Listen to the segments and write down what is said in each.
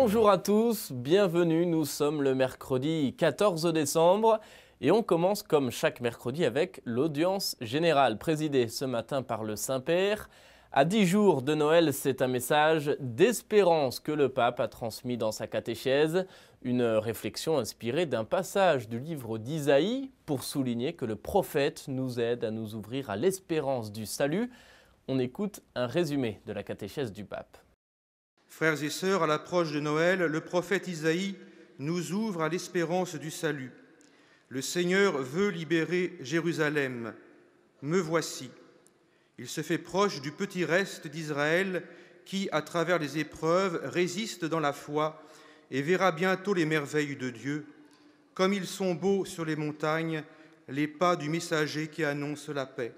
Bonjour à tous, bienvenue, nous sommes le mercredi 14 décembre et on commence comme chaque mercredi avec l'audience générale présidée ce matin par le Saint-Père. À 10 jours de Noël, c'est un message d'espérance que le pape a transmis dans sa catéchèse, une réflexion inspirée d'un passage du livre d'Isaïe pour souligner que le prophète nous aide à nous ouvrir à l'espérance du salut. On écoute un résumé de la catéchèse du pape. Frères et sœurs, à l'approche de Noël, le prophète Isaïe nous ouvre à l'espérance du salut. Le Seigneur veut libérer Jérusalem. Me voici. Il se fait proche du petit reste d'Israël qui, à travers les épreuves, résiste dans la foi et verra bientôt les merveilles de Dieu. Comme ils sont beaux sur les montagnes, les pas du messager qui annonce la paix.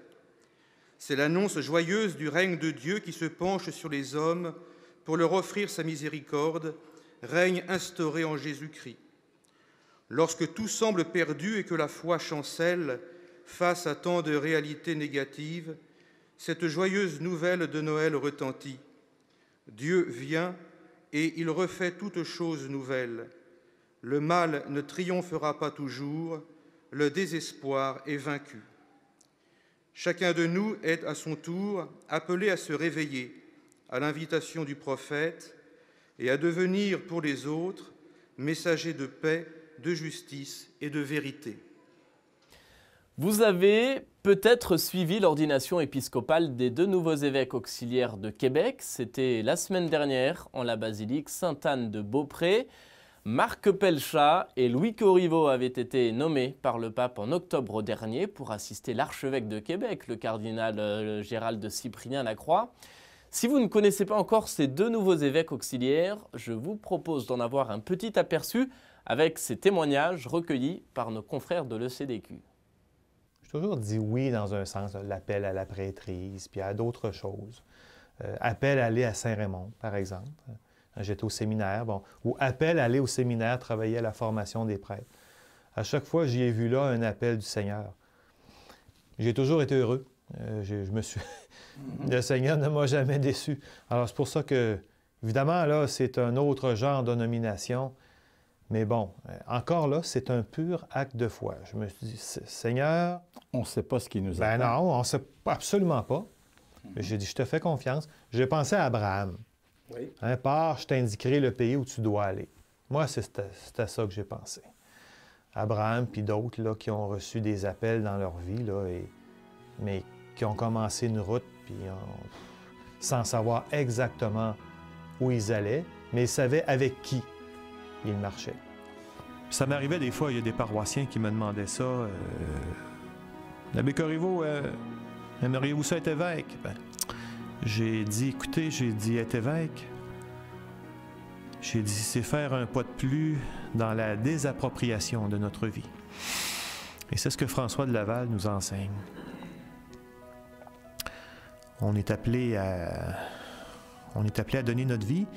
C'est l'annonce joyeuse du règne de Dieu qui se penche sur les hommes pour leur offrir sa miséricorde, règne instauré en Jésus-Christ. Lorsque tout semble perdu et que la foi chancelle face à tant de réalités négatives, cette joyeuse nouvelle de Noël retentit. Dieu vient et il refait toutes choses nouvelles. Le mal ne triomphera pas toujours, le désespoir est vaincu. Chacun de nous est à son tour appelé à se réveiller à l'invitation du prophète et à devenir pour les autres messagers de paix, de justice et de vérité. Vous avez peut-être suivi l'ordination épiscopale des deux nouveaux évêques auxiliaires de Québec. C'était la semaine dernière en la basilique Sainte-Anne de Beaupré. Marc Pelchat et Louis Corriveau avaient été nommés par le pape en octobre dernier pour assister l'archevêque de Québec, le cardinal Gérald de Cyprien-Lacroix. Si vous ne connaissez pas encore ces deux nouveaux évêques auxiliaires, je vous propose d'en avoir un petit aperçu avec ces témoignages recueillis par nos confrères de l'ECDQ. J'ai toujours dit oui dans un sens, l'appel à la prêtrise, puis à d'autres choses. Appel à aller à Saint-Raymond, par exemple. J'étais au séminaire, ou appel à aller au séminaire, travailler à la formation des prêtres. À chaque fois, j'y ai vu là un appel du Seigneur. J'ai toujours été heureux. Le Seigneur ne m'a jamais déçu. Alors, c'est pour ça que, évidemment, là, c'est un autre genre de nomination. Mais bon, encore là, c'est un pur acte de foi. Je me suis dit, Seigneur... On ne sait pas ce qui nous attend. attend. Non, on ne sait absolument pas. J'ai dit, je te fais confiance. J'ai pensé à Abraham. Oui. Pars, je t'indiquerai le pays où tu dois aller. Moi, c'est à ça que j'ai pensé. Abraham, puis d'autres là, qui ont reçu des appels dans leur vie, là, mais qui ont commencé une route, puis sans savoir exactement où ils allaient, mais ils savaient avec qui ils marchaient. Ça m'arrivait des fois, il y a des paroissiens qui me demandaient ça. L'abbé Corriveau, aimeriez-vous ça être évêque? J'ai dit, écoutez, être évêque, j'ai dit, c'est faire un pas de plus dans la désappropriation de notre vie. Et c'est ce que François de Laval nous enseigne. On est appelé à donner notre vie.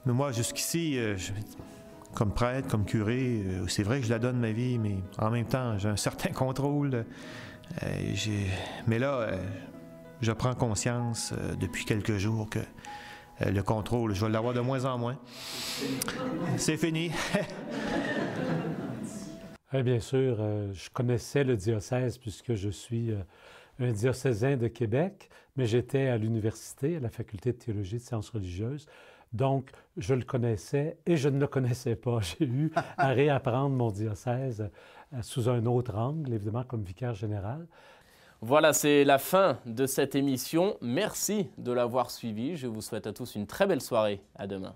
Mais moi, jusqu'ici, comme prêtre, comme curé, c'est vrai que je la donne ma vie, mais en même temps, j'ai un certain contrôle. Mais là, je prends conscience depuis quelques jours que le contrôle, je vais l'avoir de moins en moins. C'est fini. Bien sûr, je connaissais le diocèse puisque je suis un diocésain de Québec, mais j'étais à l'université, à la faculté de théologie et de sciences religieuses. Donc, je le connaissais et je ne le connaissais pas. J'ai eu à réapprendre mon diocèse sous un autre angle, évidemment comme vicaire général. Voilà, c'est la fin de cette émission. Merci de l'avoir suivi. Je vous souhaite à tous une très belle soirée. À demain.